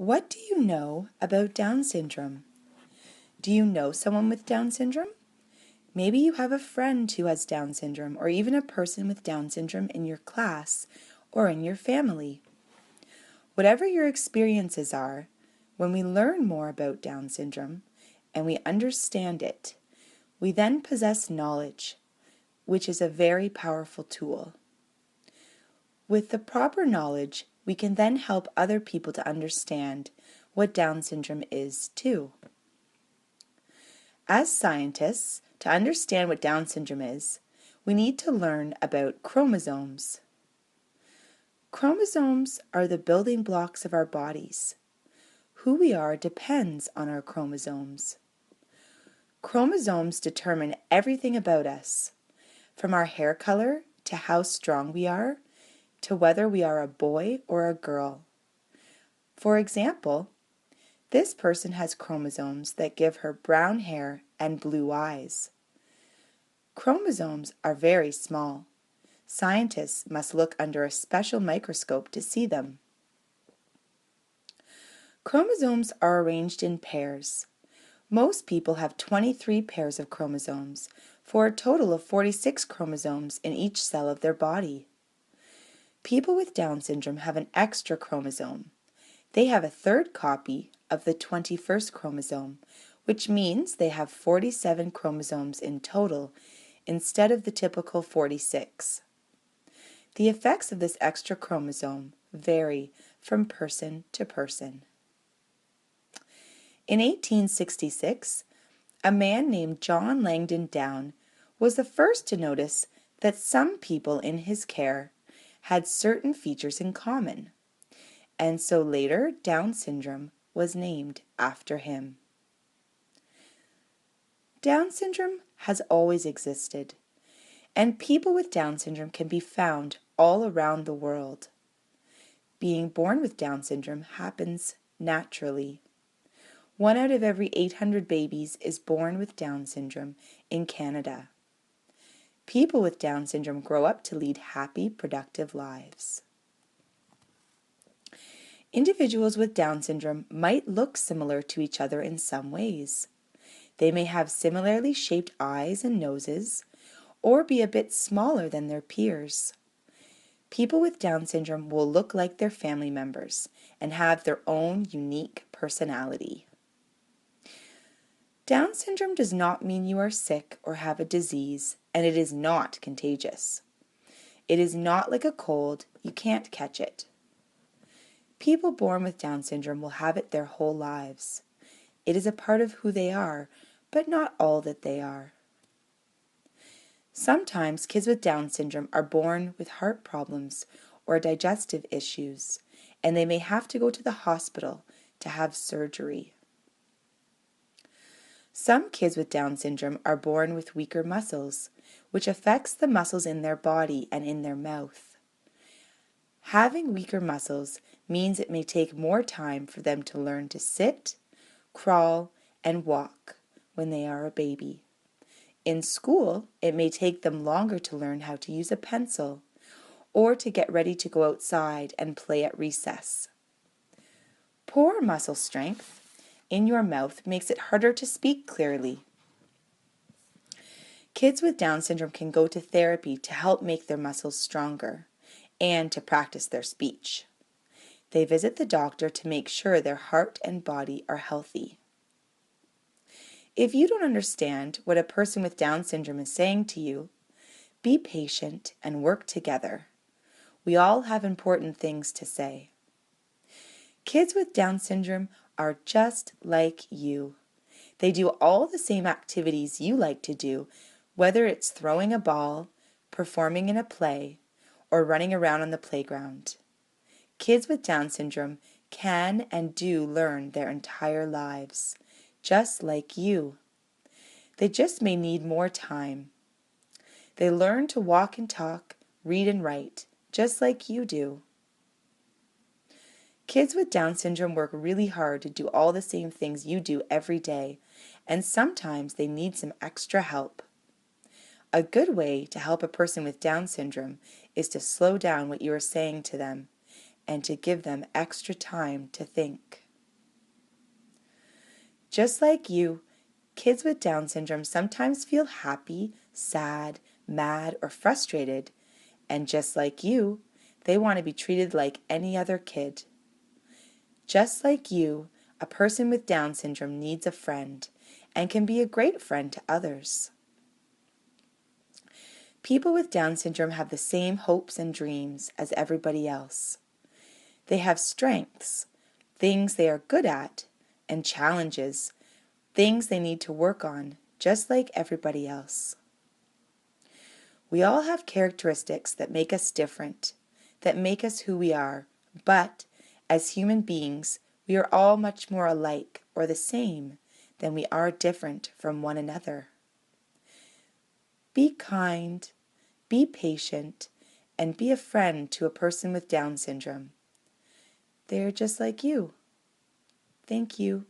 What do you know about Down syndrome? Do you know someone with Down syndrome? Maybe you have a friend who has Down syndrome, or even a person with Down syndrome in your class or in your family. Whatever your experiences are, when we learn more about Down syndrome and we understand it, we then possess knowledge, which is a very powerful tool. With the proper knowledge, we can then help other people to understand what Down syndrome is too. As scientists, to understand what Down syndrome is, we need to learn about chromosomes. Chromosomes are the building blocks of our bodies. Who we are depends on our chromosomes. Chromosomes determine everything about us, from our hair color to how strong we are, to whether we are a boy or a girl. For example, this person has chromosomes that give her brown hair and blue eyes. Chromosomes are very small. Scientists must look under a special microscope to see them. Chromosomes are arranged in pairs. Most people have 23 pairs of chromosomes, for a total of 46 chromosomes in each cell of their body. People with Down syndrome have an extra chromosome. They have a third copy of the 21st chromosome, which means they have 47 chromosomes in total instead of the typical 46. The effects of this extra chromosome vary from person to person. In 1866, a man named John Langdon Down was the first to notice that some people in his care had certain features in common, and so later Down syndrome was named after him. Down syndrome has always existed, and people with Down syndrome can be found all around the world. Being born with Down syndrome happens naturally. 1 out of every 800 babies is born with Down syndrome in Canada. People with Down syndrome grow up to lead happy, productive lives. Individuals with Down syndrome might look similar to each other in some ways. They may have similarly shaped eyes and noses, or be a bit smaller than their peers. People with Down syndrome will look like their family members and have their own unique personality. Down syndrome does not mean you are sick or have a disease, and it is not contagious. It is not like a cold, you can't catch it. People born with Down syndrome will have it their whole lives. It is a part of who they are, but not all that they are. Sometimes kids with Down syndrome are born with heart problems or digestive issues, and they may have to go to the hospital to have surgery. Some kids with Down syndrome are born with weaker muscles, which affects the muscles in their body and in their mouth. Having weaker muscles means it may take more time for them to learn to sit, crawl, and walk when they are a baby. In school, it may take them longer to learn how to use a pencil or to get ready to go outside and play at recess. Poor muscle strength in your mouth makes it harder to speak clearly. Kids with Down syndrome can go to therapy to help make their muscles stronger and to practice their speech. They visit the doctor to make sure their heart and body are healthy. If you don't understand what a person with Down syndrome is saying to you, be patient and work together. We all have important things to say. Kids with Down syndrome are just like you. They do all the same activities you like to do, whether it's throwing a ball, performing in a play, or running around on the playground. Kids with Down syndrome can and do learn their entire lives, just like you. They just may need more time. They learn to walk and talk, read and write, just like you do. Kids with Down syndrome work really hard to do all the same things you do every day, and sometimes they need some extra help. A good way to help a person with Down syndrome is to slow down what you are saying to them and to give them extra time to think. Just like you, kids with Down syndrome sometimes feel happy, sad, mad, or frustrated. And just like you, they want to be treated like any other kid. Just like you, a person with Down syndrome needs a friend and can be a great friend to others. People with Down syndrome have the same hopes and dreams as everybody else. They have strengths, things they are good at, and challenges, things they need to work on, just like everybody else. We all have characteristics that make us different, that make us who we are, but as human beings, we are all much more alike or the same than we are different from one another. Be kind, be patient, and be a friend to a person with Down syndrome. They're just like you. Thank you.